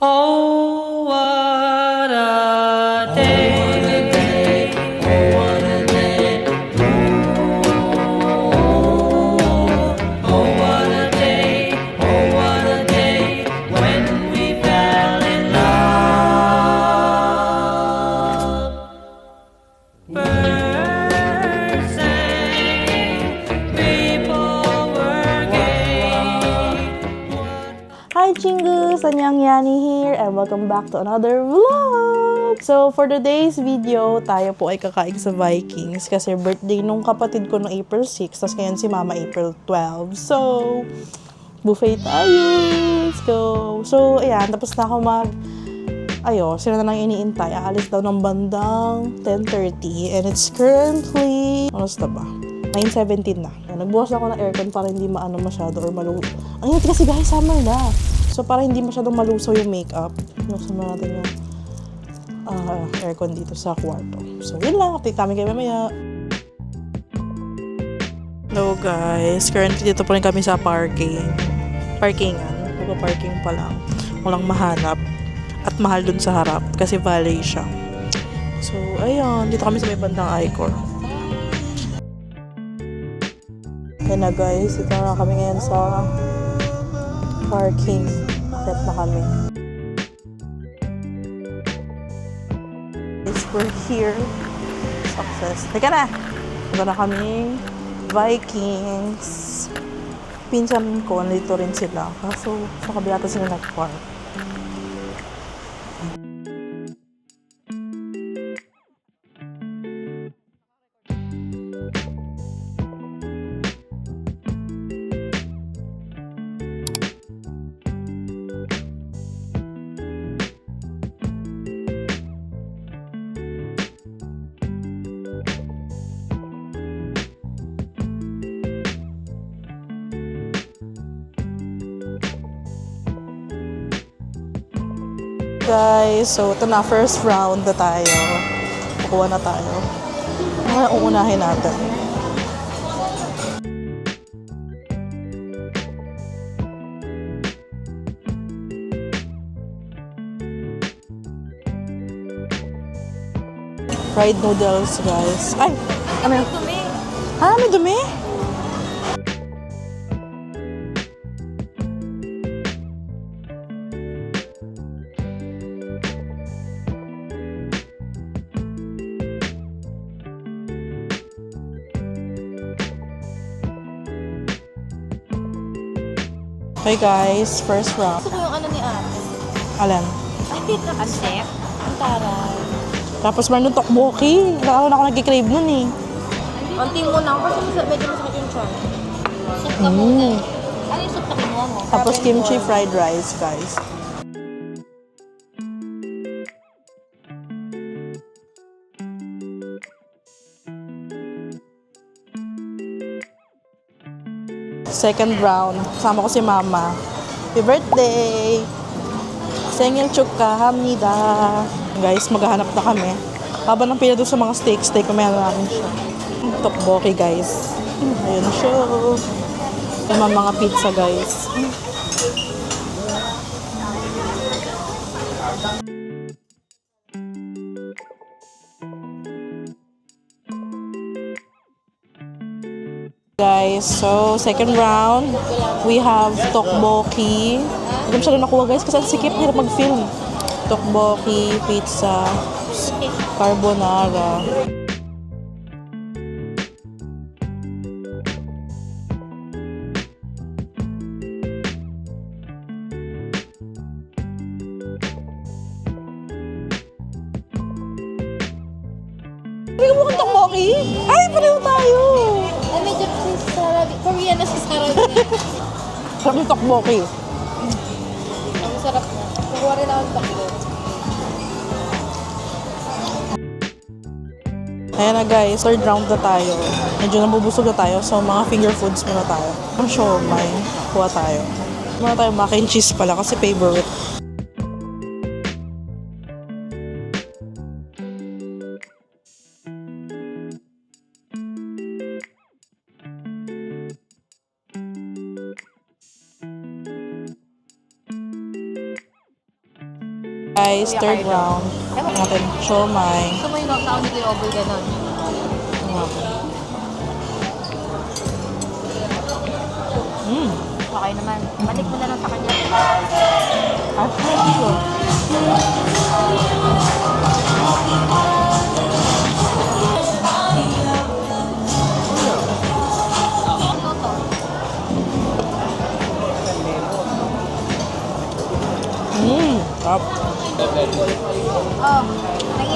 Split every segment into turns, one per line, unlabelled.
Oh, what a day. Oh, what a day. Oh, what a day. Oh, what a day when we fell in love. Birds sang, people were gay.
Hi Chingus! Anyang Yani here and welcome back to another vlog! So for today's video, tayo po ay kakain sa Vikings kasi birthday nung kapatid ko noong April 6, tapos ngayon si Mama April 12. So, buffet tayo! Let's go! So, ayan, tapos na ako sila na lang iniintay. Aalis daw ng bandang 10:30 and it's currently, ano ba? 9:17 na. Nagbukas ako ng aircon para hindi maano masyado or maluho. Ang init kasi guys, summer na. So para hindi masyadong malusaw yung makeup, nuksan na natin yung aircon dito sa kwarto. So yun lang, update namin kayo mamaya. Hello guys, currently dito pa rin kami sa parkingan. Parking pa lang. Walang mahanap. At mahal dun sa harap kasi valet siya. So ayun, dito kami sa may bandang Icor. Yan na guys, ito na kami ngayon sa parking. Set na kami. Guys, we're here. Success. Teka na! Ito na kami Vikings. Pinsan ko, nandito rin sila. Kaso, sa kabila ata sila nag-park. Guys, so ito na, first round na tayo. Kukuha na tayo. Ano uunahin natin? Fried noodles, guys. Ay! Ano yun? Ah, may dumi? Okay guys, first round.
Gusto ko yung ano ni ate.
Alin?
Ang chef? Ang taray.
Tapos meron yung tteokbokki. Nakakaroon ako nag-crave nun eh.
Konti mo lang kasi medyo masakit yung chan. Soup ka muna. Ano yung soup na kinuha mo?
Tapos kimchi fried rice, guys. Second round. Kasama ko si Mama. Happy birthday! Sengil chukkahamnida. Guys, maghahanap na kami. Habang ng pila doon sa mga steak, kumaya na namin siya. Tteokbokki, guys. Ayun siya. Yung mga pizza, guys. Guys, so second round, we have tteokbokki. Hindi ko masyado nakuha guys kasi ang sikip, hirap mag-film. Tteokbokki, pizza, carbonara. Hindi ko mukhang tteokbokki? Ay, pareho tayo!
Ay, medyo si Sarah. Korean na si Sarah.
Sarap yung tteokbokki.
Ang sarap na. Kukuha rin ako ng takbo.
Ayan na guys, third round na tayo. Medyo nabubusog na tayo, so mga finger foods muna tayo. Ang siomay, kuha tayo. Muna tayo mac and cheese pala kasi favorite. Guys, third round.
Ewan ko.
Natin, siomay.
Gusto mo yung knockdown ni Kuya Oboy ganon. Okay naman. Balik mo na lang sa kanya. Ano to?
Top.
Oh, nangingin.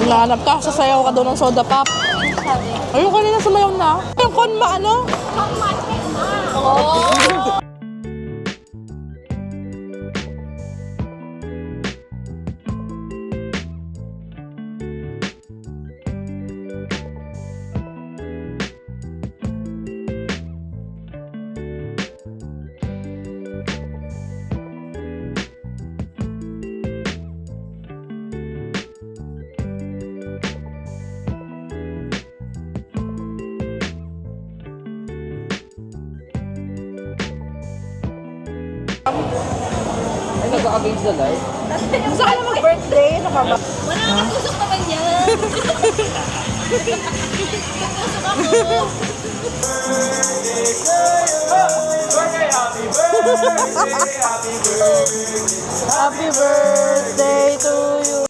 Hinahanap ka, sasayaw ka doon ng soda pop.
Ano sabi?
Ayun, kanina sumayaw na. Yung konma, ano?
Oh!
Nag-against the light.
Gusto ka na mag-birthday? Ano ka ba?
Wala nang tusok naman yan. Tusok ako.
Happy birthday to you.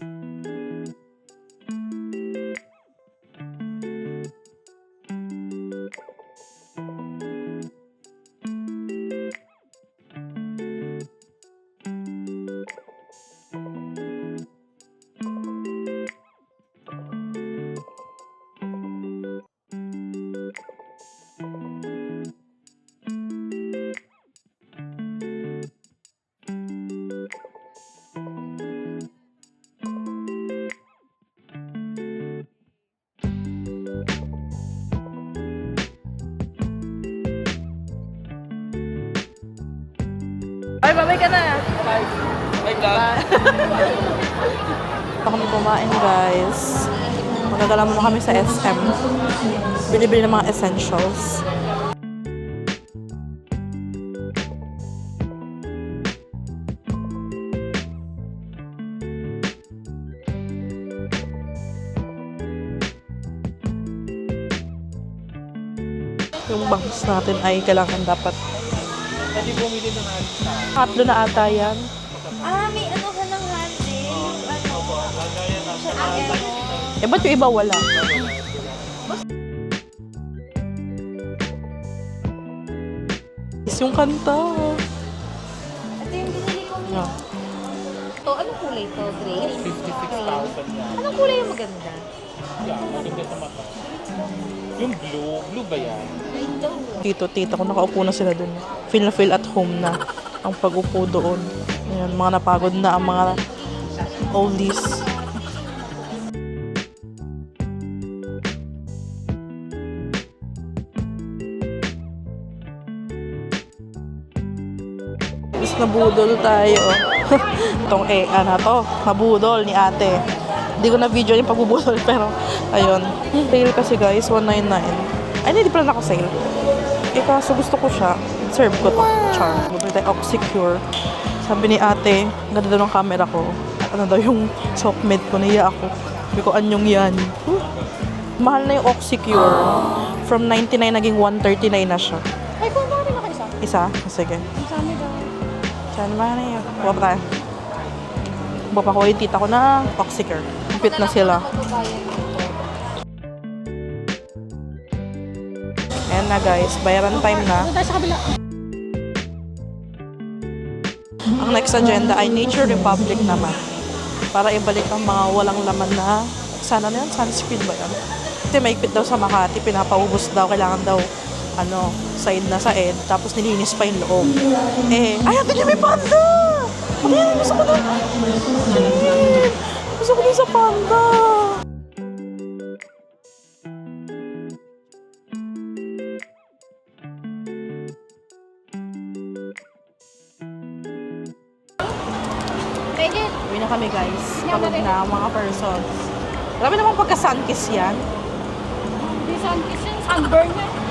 Ay, babay ka na.
Ay, vlog.
Kami kumain, guys. Magagala muna kami sa SM. Bili-bili ng mga essentials. Yung bangs natin ay kailangan dapat.
Pwede bumili ng alita.
Tatlo na ata yan.
Ah, may ano ka ng handle. Yung ano.
Eh, ba't yung iba wala? Is yung kanta.
Ito yung binili ko.
Yeah.
To, anong kulay to? Gray?
56,000 yan.
Anong kulay yung maganda?
Yeah, maganda sa mata. Yung blue. Blue ba yan?
Green daw.
Tito, kung nakaupo na sila dun. Feel na feel at home na ang pag-upo doon. Ayan, mga napagod na ang mga oldies. Is nabudol tayo. Itong ano to, nabudol ni ate. Hindi ko na video yung pagbubudol pero ayun. Sale kasi guys, 199. Ay, hindi pala naka-sale. Eh kaso gusto ko siya. Serve ko to. Char. Bumili tayo Oxycure. Sabi ni ate, ang ganda daw ng camera ko. Ano daw yung sockmate ko, niya ako. Sabi ko, anyong yan. Mahal na yung Oxycure. From 99 naging 139 na siya.
Ay, kung bakit na isa?
Isa? Sige.
Ang sami daw.
Saan ba na yun? Buka pa tayo. Buka ko yung tita ko na Oxycure. Pit na sila. Ayan na guys, bayaran time na.
Tayo sa kabila.
Ang next agenda ay Nature Republic naman. Para ibalik ang mga walang laman na, sana na yan, sunscreen ba yan? Kasi maigpit daw sa Makati, pinapaubos daw, kailangan daw, side na sa ed, tapos nilinis pa yung loob. Eh, ay, ate niya may panda! Ayan, gusto ko na. Ayan, gusto ko na sa panda.
Pwede.
Uwi na kami guys. Pagod na ang mga persons. Grabe naman pagka-sunkiss yan.
Hindi sunkiss yan. Sunburn yan.